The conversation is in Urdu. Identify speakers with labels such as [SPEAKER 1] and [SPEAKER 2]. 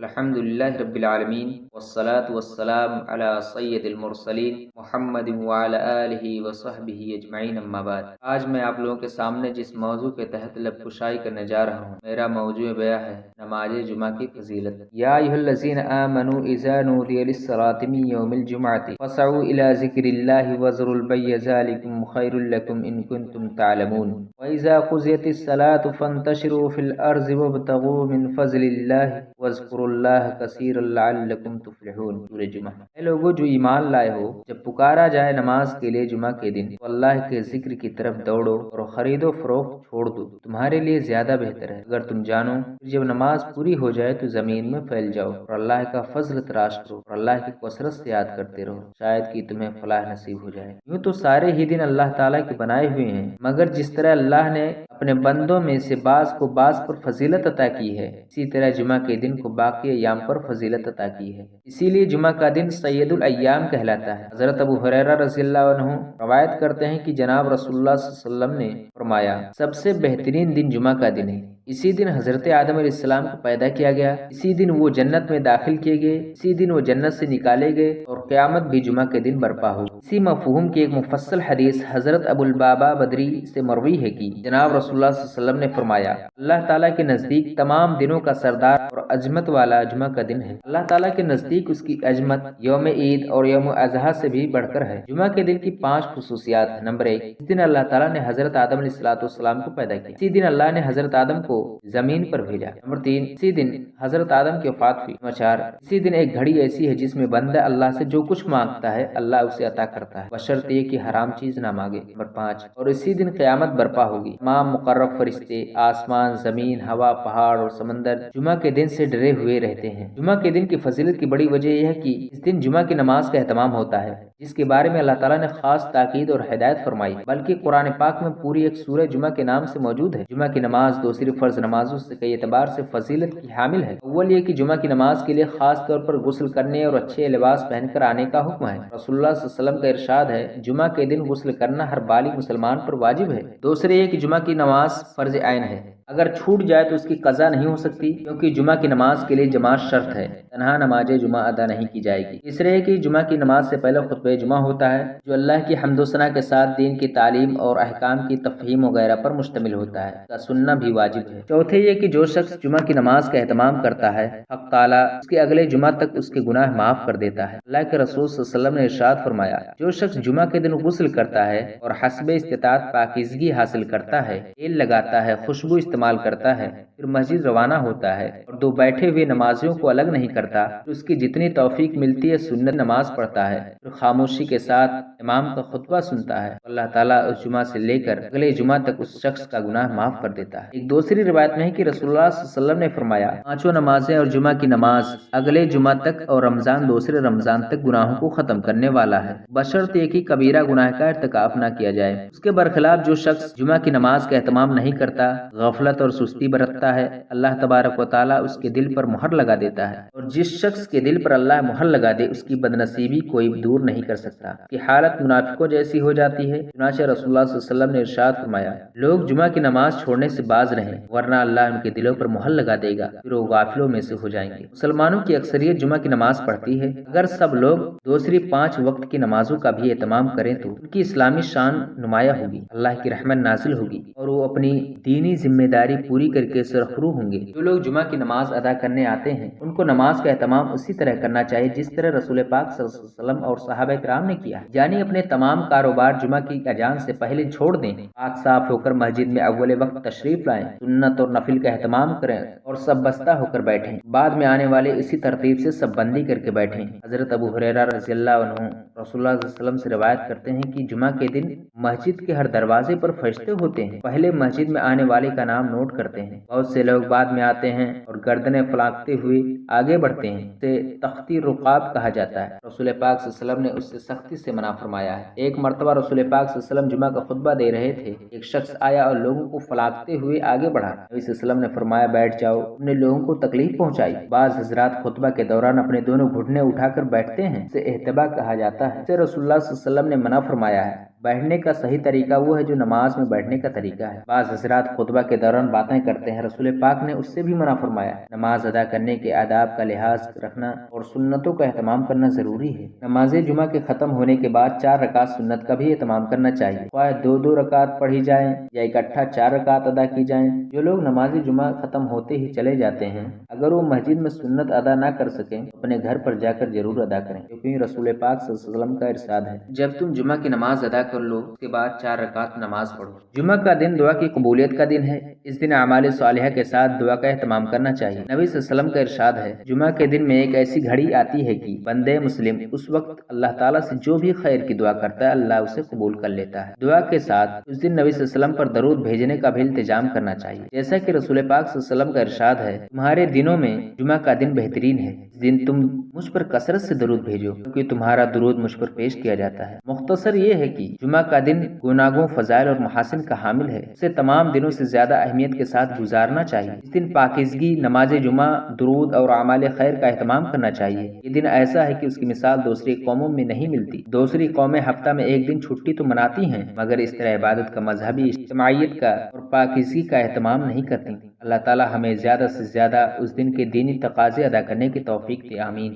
[SPEAKER 1] الحمد لله رب العالمين والصلاة والسلام على سید المرسلین محمد وعلى آلہ وصحبہ اجمعین اما بعد۔ آج میں آپ لوگوں کے سامنے جس موضوع کے تحت لب کشائی کرنے جا رہا ہوں، میرا موضوع بیان ہے نماز جمعہ کی فضیلت۔ یا ایھا الذین آمنوا اذا نودی للصلاۃ من یوم الجمعۃ فاسعوا الی ذکر اللہ وذروا البیع ذلکم خیر لکم ان کنتم تعلمون واذا قضیت الصلاۃ فانتشروا فی الارض وابتغوا من فضل اللہ واذکروا اللہ کثیرا لعلکم تفلحون۔ سورہ جمعہ۔ اے لوگو جو ایمان لائے ہو، جب پکارا جائے نماز کے لیے جمعہ کے دن تو اللہ کے ذکر کی طرف دوڑو اور خرید و فروخت چھوڑ دو، تمہارے لیے زیادہ بہتر ہے اگر تم جانو۔ جب نماز پوری ہو جائے تو زمین میں پھیل جاؤ اور اللہ کا فضل تراش کرو اور اللہ کی کثرت سے یاد کرتے رہو، شاید کہ تمہیں فلاح نصیب ہو جائے۔ یوں تو سارے ہی دن اللہ تعالیٰ کے بنائے ہوئے ہیں، مگر جس طرح اللہ نے اپنے بندوں میں سے بعض کو بعض پر فضیلت عطا کی ہے، اسی طرح جمعہ کے دن کو باقی ایام پر فضیلت عطا کی ہے۔ اسی لیے جمعہ کا دن سید الایام کہلاتا ہے۔ حضرت ابو ہریرہ رضی اللہ عنہ روایت کرتے ہیں کہ جناب رسول اللہ صلی اللہ علیہ وسلم نے فرمایا، سب سے بہترین دن جمعہ کا دن ہے۔ اسی دن حضرت آدم علیہ السلام کو پیدا کیا گیا، اسی دن وہ جنت میں داخل کیے گئے، اسی دن وہ جنت سے نکالے گئے اور قیامت بھی جمعہ کے دن برپا ہوگی۔ اسی مفہوم کی ایک مفصل حدیث حضرت ابو البابا بدری سے مروی ہے کہ جناب رسول اللہ صلی اللہ علیہ وسلم نے فرمایا، اللہ تعالیٰ کے نزدیک تمام دنوں کا سردار اور عظمت والا جمعہ کا دن ہے۔ اللہ تعالیٰ کے نزدیک اس کی عظمت یوم عید اور یوم اضحیٰ سے بھی بڑھ کر ہے۔ جمعہ کے دن کی 5 خصوصیات ہیں۔ نمبر 1، اس دن اللہ تعالیٰ نے حضرت آدم علیہ السلام کو پیدا کیا۔ اسی دن اللہ نے حضرت آدم کو زمین پر بھیجا۔ نمبر 3، اسی دن حضرت آدم کی وفات ہوئی۔ نمبر 4، اسی دن ایک گھڑی ایسی ہے جس میں بندہ اللہ سے جو کچھ مانگتا ہے اللہ اسے عطا کرتا ہے، بشرط یہ کہ حرام چیز نہ مانگے۔ نمبر 5، اور اسی دن قیامت برپا ہوگی، تمام مقرب فرشتے، آسمان، زمین، ہوا، پہاڑ اور سمندر جمعہ کے دن سے ڈرے ہوئے رہتے ہیں۔ جمعہ کے دن کی فضیلت کی بڑی وجہ یہ ہے کہ اس دن جمعہ کی نماز کا اہتمام ہوتا ہے، جس کے بارے میں اللہ تعالیٰ نے خاص تاکید اور ہدایت فرمائی، بلکہ قرآن پاک میں پوری ایک سورہ جمعہ کے نام سے موجود ہے۔ جمعہ کی نماز دوسری فرض نمازوں سے کئی اعتبار سے فضیلت کی حامل ہے۔ اول یہ کہ جمعہ کی نماز کے لیے خاص طور پر غسل کرنے اور اچھے لباس پہن کر آنے کا حکم ہے۔ رسول اللہ صلی اللہ علیہ وسلم کا ارشاد ہے، جمعہ کے دن غسل کرنا ہر بالغ مسلمان پر واجب ہے۔ دوسرے یہ کہ جمعہ کی نماز فرض عین ہے، اگر چھوٹ جائے تو اس کی قضا نہیں ہو سکتی، کیونکہ جمعہ کی نماز کے لیے جماعت شرط ہے، تنہا نماز جمعہ ادا نہیں کی جائے گی۔ تیسرے ہے کہ جمعہ کی نماز سے پہلے خطبہ جمعہ ہوتا ہے، جو اللہ کی حمد و ثنا کے ساتھ دین کی تعلیم اور احکام کی تفہیم وغیرہ پر مشتمل ہوتا ہے، اس کا سننا بھی واجب ہے۔ چوتھے یہ کہ جو شخص جمعہ کی نماز کا اہتمام کرتا ہے، حق تعالیٰ اس کے اگلے جمعہ تک اس کے گناہ معاف کر دیتا ہے۔ اللہ کے رسول صلی اللہ علیہ وسلم نے ارشاد فرمایا، جو شخص جمعہ کے دن غسل کرتا ہے اور حسب استطاعت پاکیزگی حاصل کرتا ہے، تیل لگاتا ہے، خوشبو استعمال کرتا ہے، پھر مسجد روانہ ہوتا ہے اور 2 بیٹھے ہوئے نمازیوں کو الگ نہیں کرتا، تو اس کی جتنی توفیق ملتی ہے سنت نماز پڑھتا ہے، پھر خاموشی کے ساتھ امام کا خطبہ سنتا ہے، اللہ تعالیٰ اس جمعہ سے لے کر اگلے جمعہ تک اس شخص کا گناہ معاف کر دیتا ہے۔ ایک دوسری روایت میں ہے کہ رسول اللہ صلی اللہ علیہ وسلم نے فرمایا، 5 نمازیں اور جمعہ کی نماز اگلے جمعہ تک اور رمضان دوسرے رمضان تک گناہوں کو ختم کرنے والا ہے، بشرط یہ کہ کبیرہ گناہ کا ارتکاب نہ کیا جائے۔ اس کے برخلاف جو شخص جمعہ کی نماز کا اہتمام نہیں کرتا، غفلت اور سستی برتتا ہے، اللہ تبارک و تعالیٰ اس کے دل پر مہر لگا دیتا ہے، اور جس شخص کے دل پر اللہ مہر لگا دے اس کی بدنصیبی کوئی دور نہیں کر سکتا، کہ حالت منافقوں جیسی ہو جاتی ہے۔ چنانچہ رسول اللہ صلی اللہ علیہ وسلم نے ارشاد فرمایا، لوگ جمعہ کی نماز چھوڑنے سے باز رہیں، ورنہ اللہ ان کے دلوں پر مہر لگا دے گا، پھر وہ غافلوں میں سے ہو جائیں گے۔ مسلمانوں کی اکثریت جمعہ کی نماز پڑھتی ہے، اگر سب لوگ دوسری 5 وقت کی نمازوں کا بھی اہتمام کریں تو ان کی اسلامی شان نمایاں ہوگی، اللہ کی رحمت نازل ہوگی اور وہ اپنی دینی ذمہ داری پوری کر کے سرخرو ہوں گے۔ جو لوگ جمعہ کی نماز ادا کرنے آتے ہیں ان کو نماز کا اہتمام اسی طرح کرنا چاہیے جس طرح رسول پاک صلی اللہ علیہ وسلم اور صحابہ کرام نے کیا، یعنی اپنے تمام کاروبار جمعہ کی اذان سے پہلے چھوڑ دیں، پاک صاف ہو کر مسجد میں اول وقت تشریف لائیں، سنت اور نفل کا اہتمام کریں اور سب بستہ ہو کر بیٹھیں، بعد میں آنے والے اسی ترتیب سے سب بندی کر کے بیٹھیں۔ حضرت ابو ہریرہ رضی اللہ عنہ رسول اللہ صلی اللہ علیہ وسلم سے روایت کرتے ہیں کہ جمعہ کے دن مسجد کے ہر دروازے پر فرشتے ہوتے ہیں، پہلے مسجد میں آنے والے کا نام نوٹ کرتے ہیں، بہت سے لوگ بعد میں آتے ہیں اور گردنیں پھلاکتے ہوئے آگے بڑھتے ہیں، اسے تختی رقاب کہا جاتا ہے۔ رسول پاک صلی اللہ علیہ وسلم نے اس سے سختی سے منع فرمایا ہے۔ ایک مرتبہ رسول پاک صلی اللہ علیہ وسلم جمعہ کا خطبہ دے رہے تھے، ایک شخص آیا اور لوگوں کو پھلاکتے ہوئے آگے بڑھا، نبی صلی اللہ علیہ وسلم نے فرمایا، بیٹھ جاؤ، تم نے لوگوں کو تکلیف پہنچائی۔ بعض حضرات خطبہ کے دوران اپنے دونوں گھٹنے اٹھا کر بیٹھتے ہیں، اسے احتبا کہا جاتا ہے، اسے رسول اللہ صلی اللہ علیہ وسلم نے منع فرمایا ہے۔ بیٹھنے کا صحیح طریقہ وہ ہے جو نماز میں بیٹھنے کا طریقہ ہے۔ بعض حضرات خطبہ کے دوران باتیں کرتے ہیں، رسول پاک نے اس سے بھی منع فرمایا۔ نماز ادا کرنے کے آداب کا لحاظ رکھنا اور سنتوں کا اہتمام کرنا ضروری ہے۔ نماز جمعہ کے ختم ہونے کے بعد 4 رکعت سنت کا بھی اہتمام کرنا چاہیے، خواہ 2 رکعت پڑھی جائیں یا اکٹھا 4 رکعت ادا کی جائیں۔ جو لوگ نماز جمعہ ختم ہوتے ہی چلے جاتے ہیں، اگر وہ مسجد میں سنت ادا نہ کر سکیں تو اپنے گھر پر جا کر ضرور ادا کریں، کیونکہ رسول پاک صلی اللہ علیہ وسلم کا ارشاد ہے، جب تم جمعہ کی نماز ادا کر لو اس کے بعد 4 رکعت نماز پڑھو۔ جمعہ کا دن دعا کی قبولیت کا دن ہے۔ اس دن اعمال صالحہ کے ساتھ دعا کا اہتمام کرنا چاہیے۔ نبی صلی اللہ علیہ وسلم کا ارشاد ہے، جمعہ کے دن میں ایک ایسی گھڑی آتی ہے کہ بندے مسلم اس وقت اللہ تعالیٰ سے جو بھی خیر کی دعا کرتا ہے اللہ اسے قبول کر لیتا ہے۔ دعا کے ساتھ اس دن نبی صلی اللہ علیہ وسلم پر درود بھیجنے کا بھی التزام کرنا چاہیے، جیسا کہ رسول پاک صلی اللہ علیہ وسلم کا ارشاد ہے، تمہارے دنوں میں جمعہ کا دن بہترین ہے، اس دن تم مجھ پر کثرت سے درود بھیجو کیونکہ تمہارا درود مجھ پر پیش کیا جاتا ہے۔ مختصر یہ ہے کہ جمعہ کا دن گناہوں، فضائل اور محاسن کا حامل ہے، اسے تمام دنوں سے زیادہ اہمیت کے ساتھ گزارنا چاہیے۔ اس دن پاکیزگی، نماز جمعہ، درود اور اعمال خیر کا اہتمام کرنا چاہیے۔ یہ دن ایسا ہے کہ اس کی مثال دوسری قوموں میں نہیں ملتی۔ دوسری قومیں ہفتہ میں ایک دن چھٹی تو مناتی ہیں، مگر اس طرح عبادت کا، مذہبی اجتماعیت کا اور پاکیزگی کا اہتمام نہیں کرتی۔ اللہ تعالی ہمیں زیادہ سے زیادہ اس دن کے دینی تقاضے ادا کرنے کی توفیق دے، آمین۔